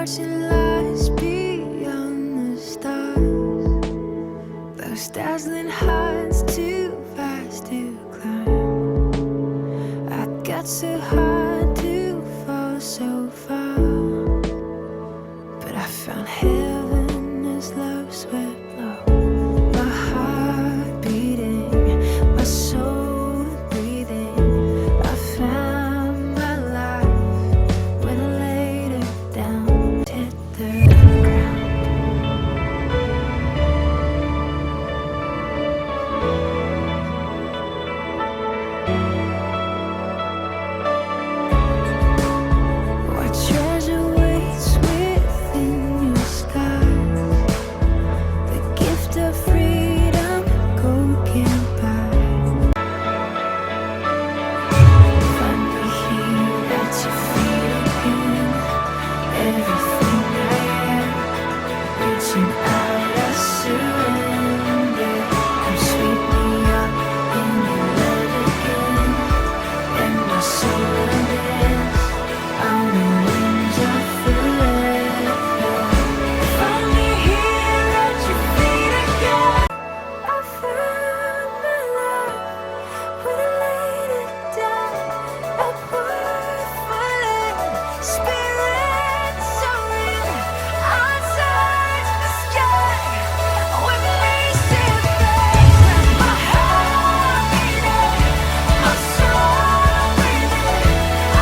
watching lights beyond the stars. Those dazzling heights too fast to climb. I got so hard to fall so far, but I found heaven as love swept low. My heart beating, my soul breathing. I found my life when I laid it down, hit the ground. What treasure waits within your skies? The gift of freedom, gold can't buy. Find me here at your feet again. Everything I am, reaching out, I surrender. Come sweep me up in your love again, and my soul unends on the wings of forever. Find me here at your feet again. I found my life when I laid it down. A word spirit soaring. I touch the sky with racing flames. My heart beating, my soul breathing. I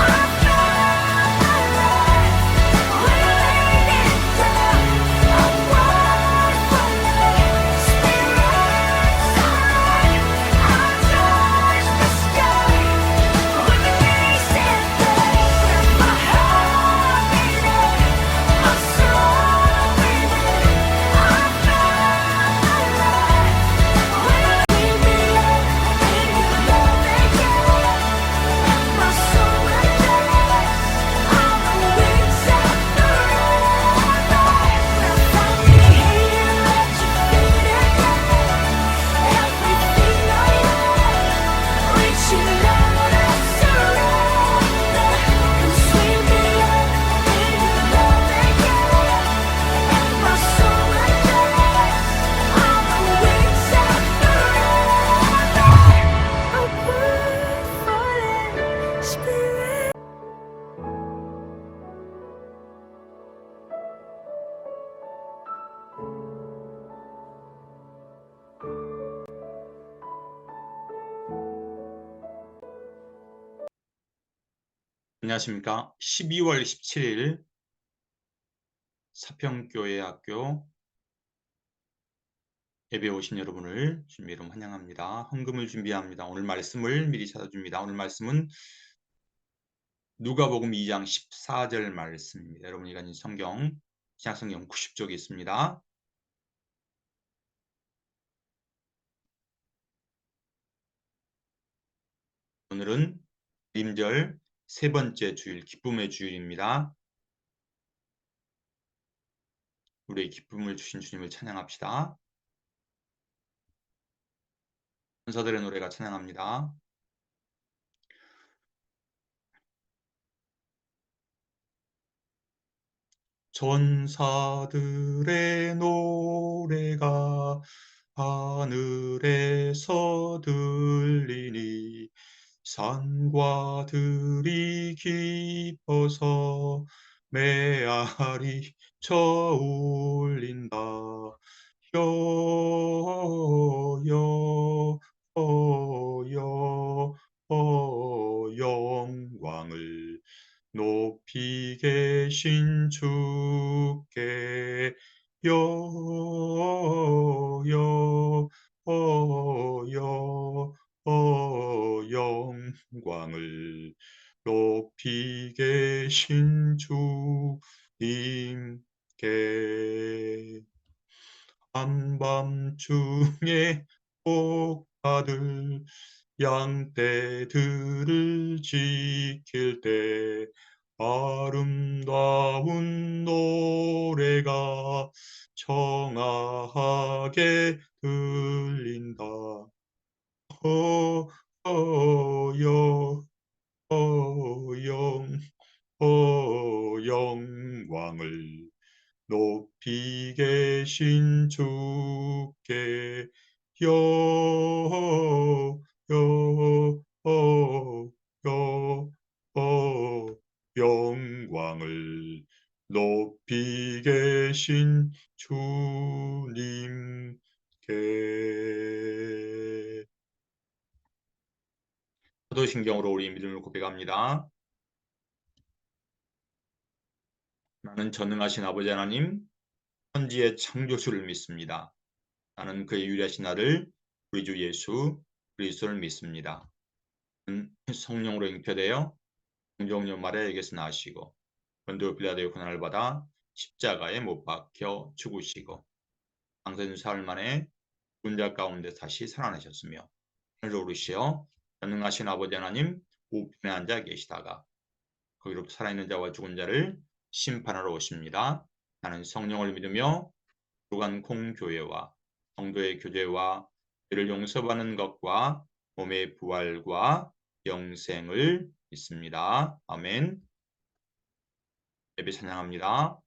found my life when I laid it down. A word spirit soaring. I touch the sky with racing flames. My heart beating, my soul breathing. I found my life when I laid me up in your love again. My soul unends on the wings of forever. Find me here at your feet again. Everything I am, reaching out, I surrender. Come sweep me up in your love again. My soul unends on the wings of forever. A word falling, spirit. 안녕하십니까. 12월 17일 사평교회 학교 예배 오신 여러분을 주님의 이름 환영합니다. 헌금을 준비합니다. 오늘 말씀을 미리 찾아줍니다. 오늘 말씀은 누가복음 2장 14절 말씀입니다. 여러분이 가진 성경, 신약성경 90쪽에 있습니다. 오늘은 임절 세 번째 주일, 기쁨의 주일입니다. 우리의 기쁨을 주신 주님을 찬양합시다. 천사들의 노래가 찬양합니다. 천사들의 노래가 하늘에서 들리니 산과 들이 기뻐서 메아리 쳐 울린다. 영광을 높이 계신 주께 영광을 높이 계신 주님께 한밤중에 복받을 양떼들을 지킬 때 아름다운 노래가 청아하게 들린다. 영광을 영광을 높이 계신 주께 여, 여, 영광을 높이 계신 주님께. 사도신경으로 우리 믿음을 고백합니다. 나는 전능하신 아버지 하나님, 천지의 창조주를 믿습니다. 나는 그의 유일하신 아들 우리 주 예수 그리스도를 믿습니다. 성령으로 잉태되어 공정녀 마리아에게서 나시고 본디오 빌라도의 고난을 받아 십자가에 못 박혀 죽으시고 장사된 사흘 만에 죽은 자 가운데 다시 살아나셨으며 하늘로 오르시어 전능하신 아버지 하나님 우편에 앉아 계시다가 거기로부터 살아있는 자와 죽은 자를 심판하러 오십니다. 나는 성령을 믿으며 거룩한 공교회와 성도의 교제와 죄를 용서받는 것과 몸의 부활과 영생을 믿습니다. 아멘. 예배 찬양합니다.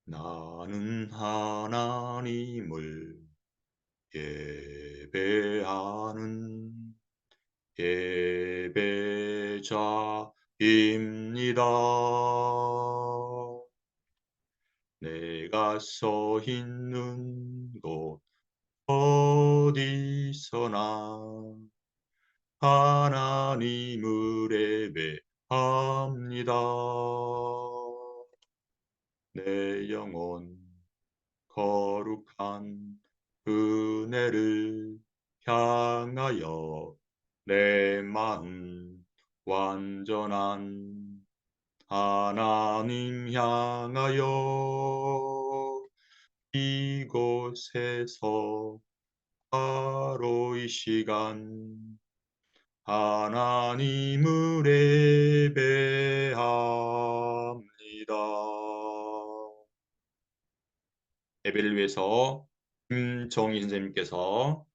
나는 하나님을 예배하는 예배자입니다. 내가 서 있는 곳 어디서나 하나님을 예배합니다. 내 영혼 거룩한 은혜를 향하여 내 마음 완전한 하나님 향하여 이곳에서 바로 이 시간 하나님을 예배합니다. 예배를 위해서 김정희 선생님께서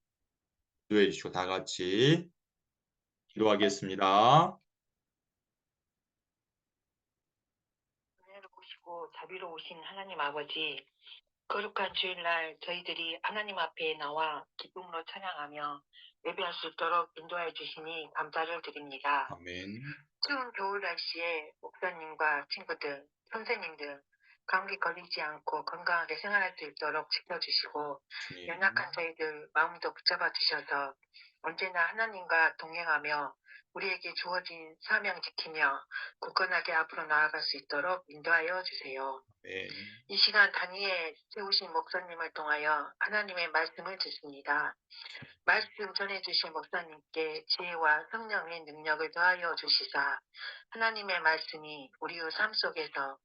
기도해 주시고 다 같이 기도하겠습니다. 은혜로우시고 자비로우신 하나님 아버지, 거룩한 주일날 저희들이 하나님 앞에 나와 기쁨으로 찬양하며 예배할 수 있도록 인도해 주시니 감사를 드립니다. 아멘. 추운 겨울 날씨에 목사님과 친구들, 선생님들 감기 걸리지 않고 건강하게 생활할 수 있도록 지켜주시고 주님. 연약한 저희들 마음도 붙잡아 주셔서 언제나 하나님과 동행하며 우리에게 주어진 사명 지키며 굳건하게 앞으로 나아갈 수 있도록 인도하여 주세요. 아멘. 이 시간 단위에 세우신 목사님을 통하여 하나님의 말씀을 듣습니다. 말씀 전해주신 목사님께 지혜와 성령의 능력을 더하여 주시사 하나님의 말씀이 우리의 삶 속에서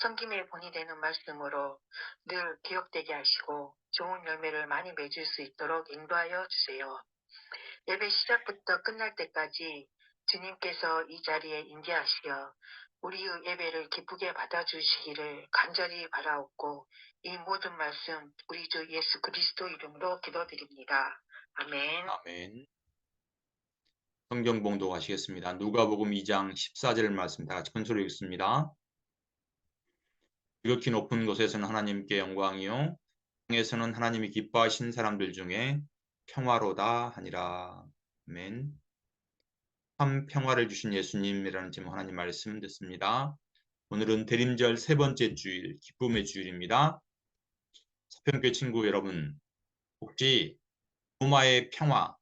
섬김의 본이 되는 말씀으로 늘 기억되게 하시고 좋은 열매를 많이 맺을 수 있도록 인도하여 주세요. 예배 시작부터 끝날 때까지 주님께서 이 자리에 임재하시어 우리의 예배를 기쁘게 받아주시기를 간절히 바라옵고 이 모든 말씀 우리 주 예수 그리스도 이름으로 기도드립니다. 아멘. 아멘. 성경 봉독하시겠습니다. 누가복음 2장 14절 말씀 다 같이 큰 소리로 읽습니다. 지극히 높은 곳에서는 하나님께 영광이요 땅에서는 하나님이 기뻐하신 사람들 중에 평화로다 하니라. 아멘. 참 평화를 주신 예수님이라는 제목 하나님 말씀 듣습니다. 오늘은 대림절 세 번째 주일, 기쁨의 주일입니다. 사평교회 친구 여러분, 혹시 로마의 평화,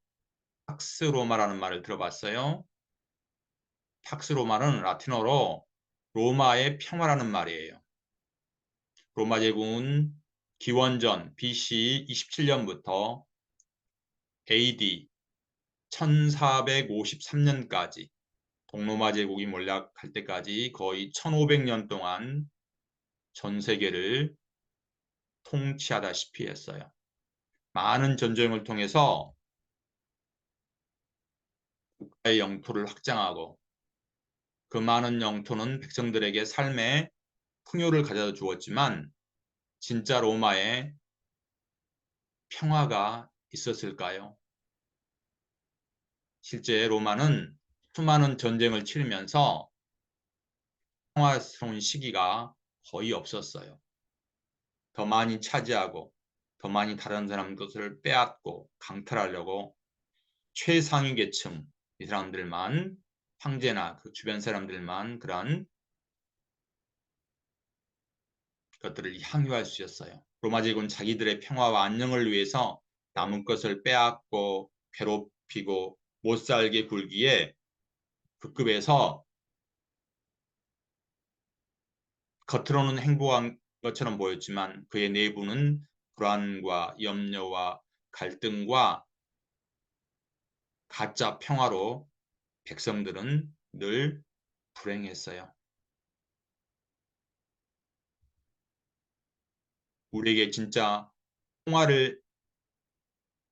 팍스 로마라는 말을 들어봤어요? 팍스 로마는 라틴어로 로마의 평화라는 말이에요. 로마 제국은 기원전 BC 27년부터 AD 1453년까지 동로마 제국이 몰락할 때까지 거의 1500년 동안 전 세계를 통치하다시피 했어요. 많은 전쟁을 통해서 국가의 영토를 확장하고 그 많은 영토는 백성들에게 삶의 풍요를 가져다 주었지만 진짜 로마에 평화가 있었을까요? 실제 로마는 수많은 전쟁을 치르면서 평화스러운 시기가 거의 없었어요. 더 많이 차지하고 더 많이 다른 사람 것을 빼앗고 강탈하려고 최상위 계층 이 사람들만, 황제나 그 주변 사람들만 그런 것들을 향유할 수 있었어요. 로마 제국은 자기들의 평화와 안녕을 위해서 남은 것을 빼앗고 괴롭히고 못 살게 굴기에 급급해서 겉으로는 행복한 것처럼 보였지만 그의 내부는 불안과 염려와 갈등과 가짜 평화로 백성들은 늘 불행했어요. 우리에게 진짜 평화를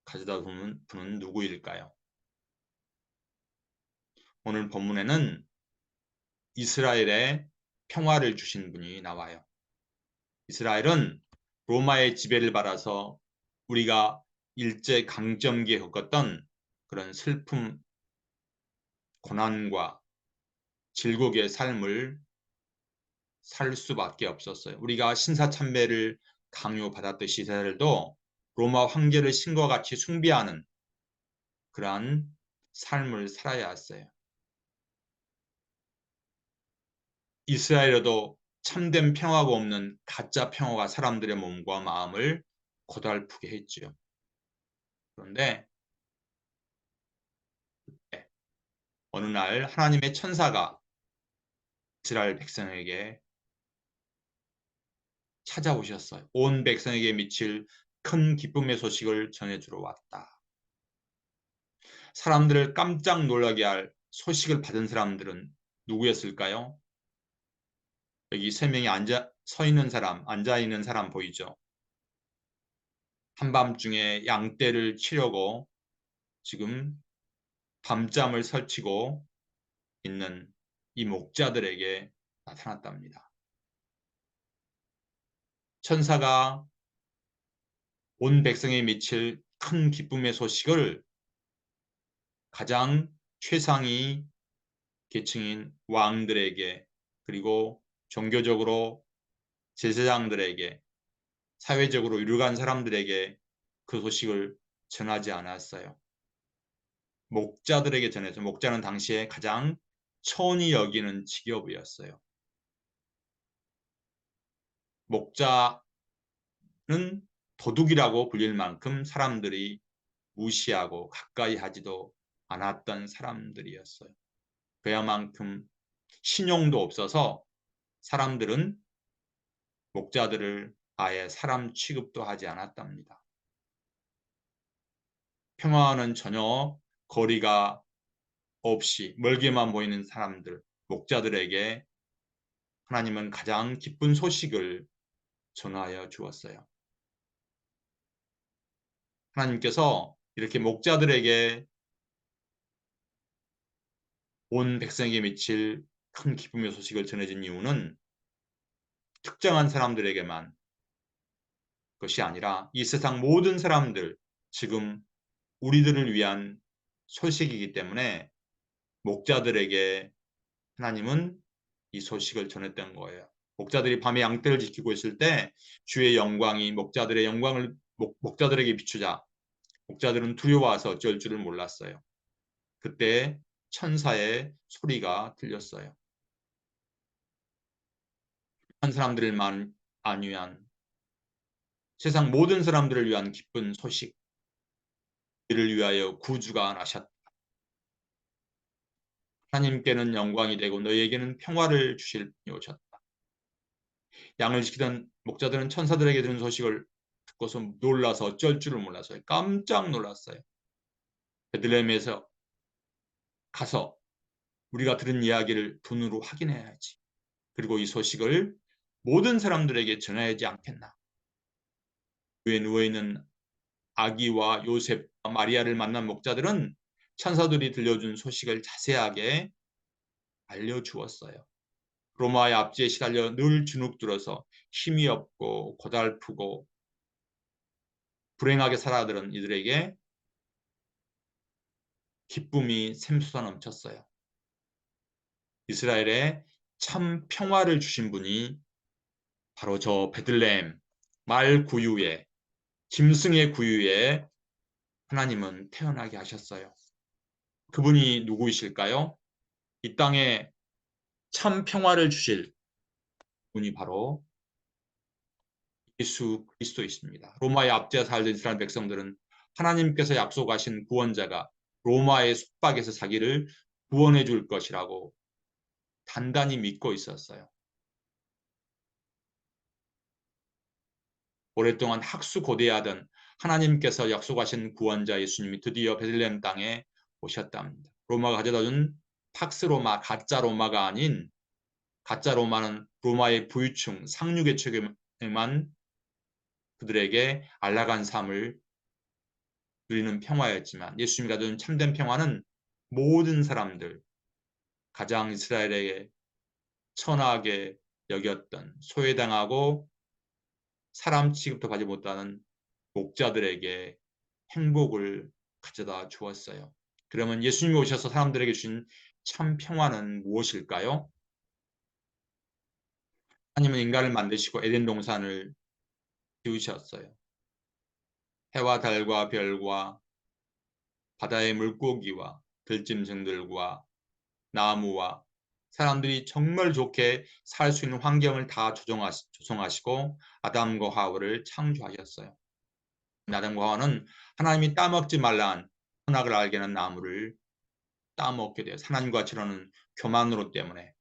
가져다 주는 분은 누구일까요? 오늘 본문에는 이스라엘에 평화를 주신 분이 나와요. 이스라엘은 로마의 지배를 받아서 우리가 일제 강점기에 겪었던 그런 슬픔, 고난과 질곡의 삶을 살 수밖에 없었어요. 우리가 신사참배를 강요받았듯이 이스라엘도 로마 황제를 신과 같이 숭배하는 그러한 삶을 살아야 했어요. 이스라엘에도 참된 평화가 없는 가짜 평화가 사람들의 몸과 마음을 고달프게 했죠. 그런데 어느 날 하나님의 천사가 이스라엘 백성에게 찾아오셨어요. 온 백성에게 미칠 큰 기쁨의 소식을 전해주러 왔다. 사람들을 깜짝 놀라게 할 소식을 받은 사람들은 누구였을까요? 여기 세 명이 서 있는 사람, 앉아 있는 사람 보이죠? 한밤중에 양떼를 치려고 지금 밤잠을 설치고 있는 이 목자들에게 나타났답니다. 천사가 온 백성에 미칠 큰 기쁨의 소식을 가장 최상위 계층인 왕들에게 그리고 종교적으로 제사장들에게 사회적으로 유력한 사람들에게 그 소식을 전하지 않았어요. 목자들에게 전해서 목자는 당시에 가장 천히 여기는 직업이었어요. 목자는 도둑이라고 불릴 만큼 사람들이 무시하고 가까이 하지도 않았던 사람들이었어요. 그야만큼 신용도 없어서 사람들은 목자들을 아예 사람 취급도 하지 않았답니다. 평화와는 전혀 거리가 없이 멀게만 보이는 사람들, 목자들에게 하나님은 가장 기쁜 소식을 전하여 주었어요. 하나님께서 이렇게 목자들에게 온 백성에게 미칠 큰 기쁨의 소식을 전해준 이유는 특정한 사람들에게만 것이 아니라 이 세상 모든 사람들, 지금 우리들을 위한 소식이기 때문에 목자들에게 하나님은 이 소식을 전했던 거예요. 목자들이 밤에 양떼를 지키고 있을 때 주의 영광이 목자들의 영광을 목자들에게 비추자 목자들은 두려워서 어쩔 줄을 몰랐어요. 그때 천사의 소리가 들렸어요. 한 사람들만 안위한 세상 모든 사람들을 위한 기쁜 소식, 이를 위하여 구주가 나셨다. 하나님께는 영광이 되고 너희에게는 평화를 주실 분이 오셨다. 양을 지키던 목자들은 천사들에게 들은 소식을 듣고서 놀라서 어쩔 줄을 몰라서 깜짝 놀랐어요. 베들레헴에서 가서 우리가 들은 이야기를 눈으로 확인해야지. 그리고 이 소식을 모든 사람들에게 전해야지 않겠나. 위에 누워있는 아기와 요셉과 마리아를 만난 목자들은 천사들이 들려준 소식을 자세하게 알려주었어요. 로마의 압제에 시달려 늘 주눅들어서 힘이 없고 고달프고 불행하게 살아들은 이들에게 기쁨이 샘솟아 넘쳤어요. 이스라엘에 참 평화를 주신 분이 바로 저 베들레헴 말 구유에 짐승의 구유에 하나님은 태어나게 하셨어요. 그분이 누구이실까요? 이 땅에 참 평화를 주실 분이 바로 예수 그리스도이십니다. 로마에 압제해 살던 이스라엘 백성들은 하나님께서 약속하신 구원자가 로마의 속박에서 자기를 구원해 줄 것이라고 단단히 믿고 있었어요. 오랫동안 학수고대하던 하나님께서 약속하신 구원자 예수님이 드디어 베들레헴 땅에 오셨답니다. 로마가 가져다준 팍스 로마, 가짜 로마가 아닌, 가짜 로마는 로마의 부유층, 상류계 측에만 그들에게 안락한 삶을 누리는 평화였지만 예수님이 가져온 참된 평화는 모든 사람들, 가장 이스라엘에게 천하게 여겼던 소외당하고 사람 취급도 받지 못하는 목자들에게 행복을 가져다 주었어요. 그러면 예수님이 오셔서 사람들에게 주신 참 평화는 무엇일까요? 하나님은 인간을 만드시고 에덴 동산을 지으셨어요. 해와 달과 별과 바다의 물고기와 들짐승들과 나무와 사람들이 정말 좋게 살 수 있는 환경을 다 조성하시고 아담과 하와를 창조하셨어요. 아담과 하와는 하나님이 따먹지 말라는 선악을 알게 하는 나무를 따먹게 돼요. 하나님과 치러는 교만으로 때문에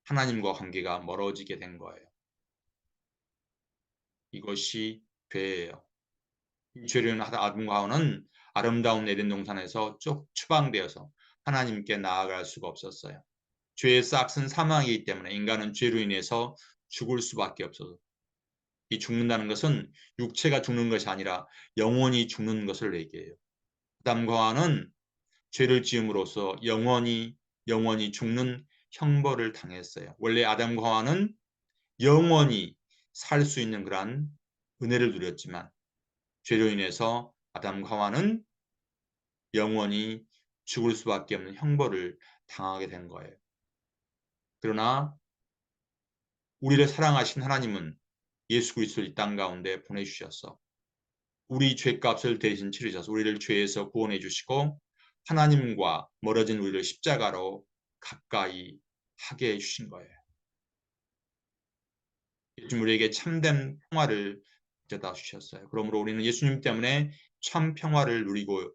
하나님과 관계가 멀어지게 된 거예요. 이것이 죄예요. 이 죄를 아담과 하와는 아름다운 에덴 동산에서 쭉 추방되어서 하나님께 나아갈 수가 없었어요. 죄의 싹은 사망이기 때문에 인간은 죄로 인해서 죽을 수밖에 없어서 이 죽는다는 것은 육체가 죽는 것이 아니라 영혼이 죽는 것을 얘기해요. 아담과 하와는 죄를 지음으로써 영원히 죽는 형벌을 당했어요. 원래 아담과 하와는 영원히 살 수 있는 그러한 은혜를 누렸지만 죄로 인해서 아담과 하와는 영원히 죽을 수밖에 없는 형벌을 당하게 된 거예요. 그러나 우리를 사랑하신 하나님은 예수 그리스도를 이 땅 가운데 보내주셔서 우리 죄값을 대신 치르셔서 우리를 죄에서 구원해 주시고 하나님과 멀어진 우리를 십자가로 가까이 하게 해주신 거예요. 예수님 우리에게 참된 평화를 가져다 주셨어요. 그러므로 우리는 예수님 때문에 참 평화를 누리고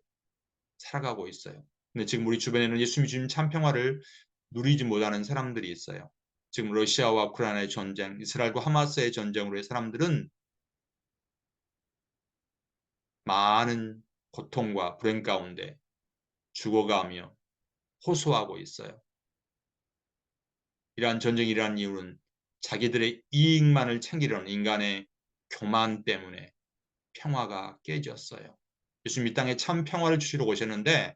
살아가고 있어요. 근데 지금 우리 주변에는 예수님이 주신 참 평화를 누리지 못하는 사람들이 있어요. 지금 러시아와 우크라이나의 전쟁, 이스라엘과 하마스의 전쟁으로 사람들은 많은 고통과 불행 가운데 죽어가며 호소하고 있어요. 이러한 전쟁이 일어난 이유는 자기들의 이익만을 챙기려는 인간의 교만 때문에 평화가 깨졌어요. 예수님이 이 땅에 참 평화를 주시러 오셨는데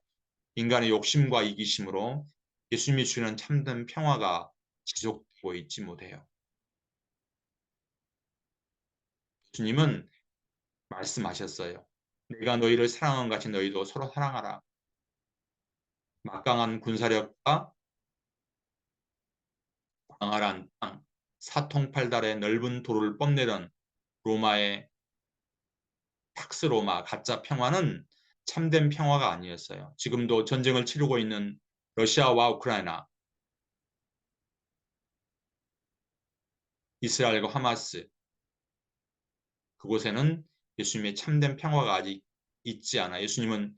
인간의 욕심과 이기심으로 예수님이 주시는 참된 평화가 지속되고 있지 못해요. 예수님은 말씀하셨어요. 내가 너희를 사랑한 같이 너희도 서로 사랑하라. 막강한 군사력과 광활한 땅, 사통팔달의 넓은 도로를 뽐내던 로마의 팍스 로마 가짜 평화는 참된 평화가 아니었어요. 지금도 전쟁을 치르고 있는 러시아와 우크라이나, 이스라엘과 하마스, 그곳에는 예수님의 참된 평화가 아직 있지 않아. 예수님은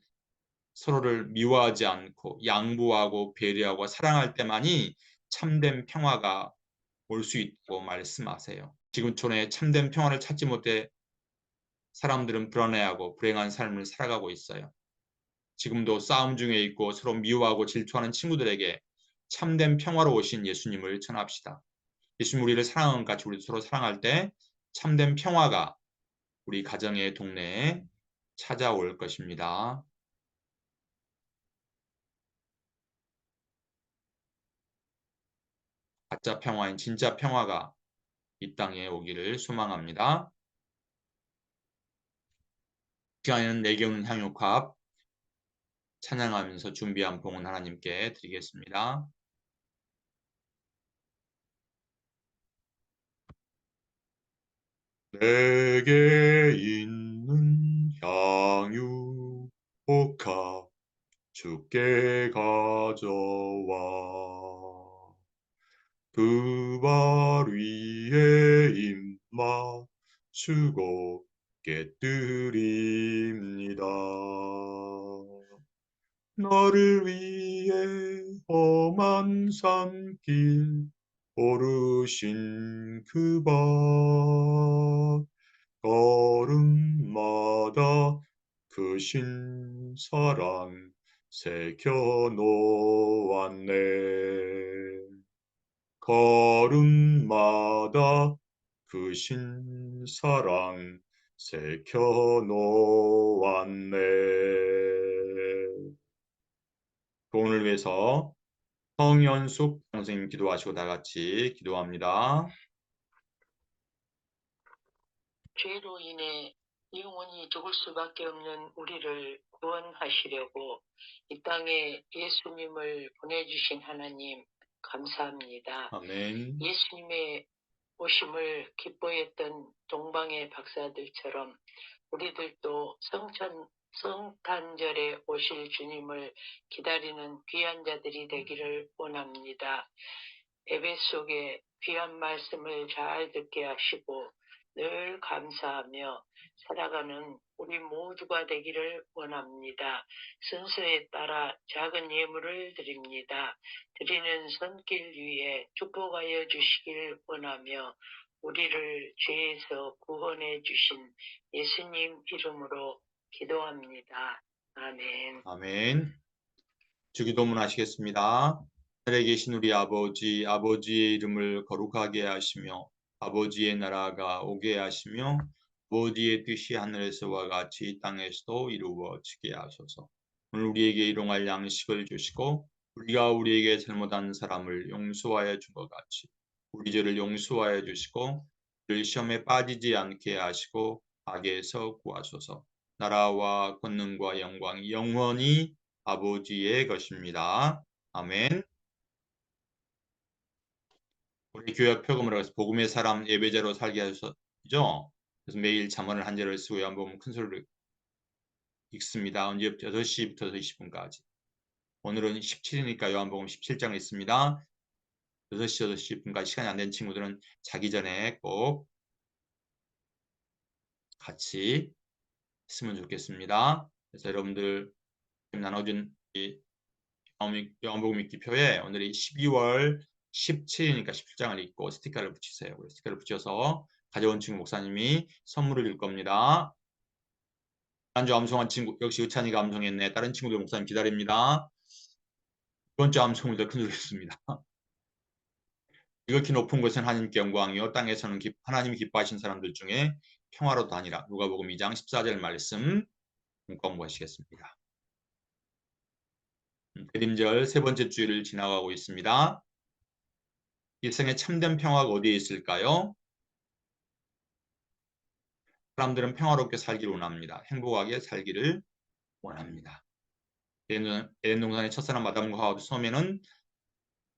서로를 미워하지 않고 양보하고 배려하고 사랑할 때만이 참된 평화가 올 수 있다고 말씀하세요. 지구촌에 참된 평화를 찾지 못해 사람들은 불안해하고 불행한 삶을 살아가고 있어요. 지금도 싸움 중에 있고 서로 미워하고 질투하는 친구들에게 참된 평화로 오신 예수님을 전합시다. 예수님 우리를 사랑하는 같이 우리 서로 사랑할 때 참된 평화가 우리 가정의 동네에 찾아올 것입니다. 가짜 평화인 진짜 평화가 이 땅에 오기를 소망합니다. 시간에는 내게 오는 향유값 찬양하면서 준비한 봉헌 하나님께 드리겠습니다. 내게 있는 향유 복합 주께 가져와 그 발 위에 입 맞추고 깨뜨립니다. 너를 위해 험한 산길 오르신 그 발 걸음마다 크신 사랑 새겨 놓았네. 걸음마다 크신 사랑 새겨 놓았네. 오늘 위해서 성현숙 선생님 기도하시고 다 같이 기도합니다. 죄로 인해 영원히 죽을 수밖에 없는 우리를 구원하시려고 이 땅에 예수님을 보내주신 하나님 감사합니다. 아멘. 예수님의 오심을 기뻐했던 동방의 박사들처럼 우리들도 성탄절에 오실 주님을 기다리는 귀한 자들이 되기를 원합니다. 예배 속에 귀한 말씀을 잘 듣게 하시고 늘 감사하며 살아가는 우리 모두가 되기를 원합니다. 순서에 따라 작은 예물을 드립니다. 드리는 손길 위에 축복하여 주시길 원하며 우리를 죄에서 구원해 주신 예수님 이름으로 기도합니다. 아멘. 아멘. 주기도문 하시겠습니다. 하늘에 계신 우리 아버지, 아버지의 이름을 거룩하게 하시며 아버지의 나라가 오게 하시며 아버지의 뜻이 하늘에서와 같이 이 땅에서도 이루어지게 하소서. 오늘 우리에게 일용할 양식을 주시고 우리가 우리에게 잘못한 사람을 용서하여 준 것 같이 우리 죄를 용서하여 주시고 우리를 시험에 빠지지 않게 하시고 악에서 구하소서. 나라와 권능과 영광이 영원히 아버지의 것입니다. 아멘. 우리 교회 표금을 해서 복음의 사람 예배자로 살게 하셨죠. 그래서 매일 잠언을 한 절을 쓰고 한번 큰 소리로 읽습니다. 언제부터 6시부터 20분까지. 오늘은 17이니까 요한복음 17장을 읽습니다. 6시, 6시 10분까지 시간이 안 된 친구들은 자기 전에 꼭 같이 했으면 좋겠습니다. 그래서 여러분들 나눠준 이 요한복음 읽기표에 오늘이 12월 17일이니까 17장을 읽고 스티커를 붙이세요. 스티커를 붙여서 가져온 친구 목사님이 선물을 줄 겁니다. 지난주 암송한 친구 역시 의찬이가 암송했네. 다른 친구들 목사님 기다립니다. 이번 주 암송을 더 큰 소리였습니다. 이렇게 높은 곳은 하나님께 영광이요 땅에서는 하나님이 기뻐하신 사람들 중에 평화로 다니라. 누가복음 2장 14절 말씀 공부하시겠습니다. 대림절 세 번째 주일을 지나가고 있습니다. 일생에 참된 평화가 어디에 있을까요? 사람들은 평화롭게 살기를 원합니다. 행복하게 살기를 원합니다. 에덴 동산의 첫사람 아담과 하와 처음에는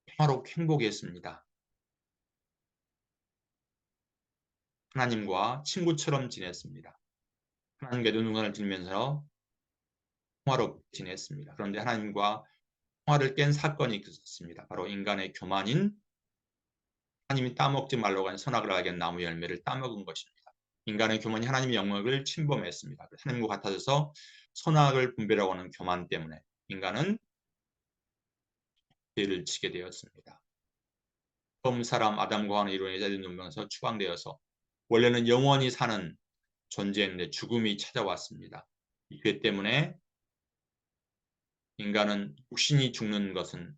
평화롭고 행복했습니다. 하나님과 친구처럼 지냈습니다. 하나님과 에덴 동산을 지내면서 평화롭게 지냈습니다. 그런데 하나님과 평화를 깬 사건이 있었습니다. 바로 인간의 교만인 하나님이 따먹지 말라고 한 선악을 알게 나무 열매를 따먹은 것입니다. 인간의 교만이 하나님의 영역을 침범했습니다. 하나님과 같아져서 선악을 분별하고 하는 교만 때문에 인간은 죄를 지게 되었습니다. 처음 사람 아담과 하와는 이로 인해 에덴 동산에서 추방되어서 원래는 영원히 사는 존재였는데 죽음이 찾아왔습니다. 이 죄 때문에 인간은 육신이 죽는 것은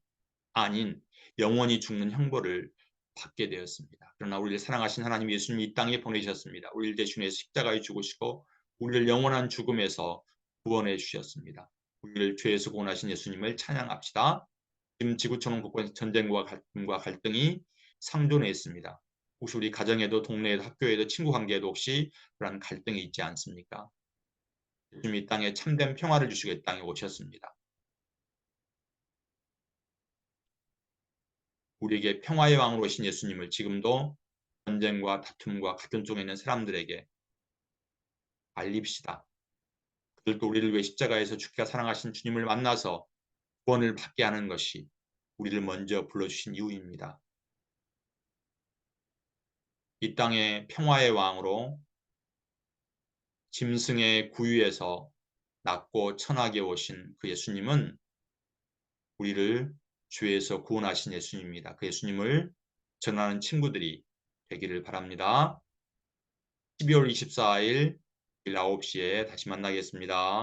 아닌 영원히 죽는 형벌을 받게 되었습니다. 그러나 우리를 사랑하신 하나님 예수님이 이 땅에 보내셨습니다. 우리를 대신해 십자가에 죽으시고 우리를 영원한 죽음에서 구원해 주셨습니다. 우리를 죄에서 구원하신 예수님을 찬양합시다. 지금 지구촌은 곳곳에서 전쟁과 갈등이 상존해 있습니다. 혹시 우리 가정에도 동네에도 학교에도 친구 관계에도 혹시 그런 갈등이 있지 않습니까? 예수님이 이 땅에 참된 평화를 주시고 이 땅에 오셨습니다. 우리에게 평화의 왕으로 오신 예수님을 지금도 전쟁과 다툼과 같은 쪽에 있는 사람들에게 알립시다. 그들도 우리를 위해 십자가에서 죽게 사랑하신 주님을 만나서 구원을 받게 하는 것이 우리를 먼저 불러주신 이유입니다. 이 땅의 평화의 왕으로 짐승의 구유에서 낮고 천하게 오신 그 예수님은 우리를 죄에서 구원하신 예수님입니다. 그 예수님을 전하는 친구들이 되기를 바랍니다. 12월 24일 9시에 다시 만나겠습니다.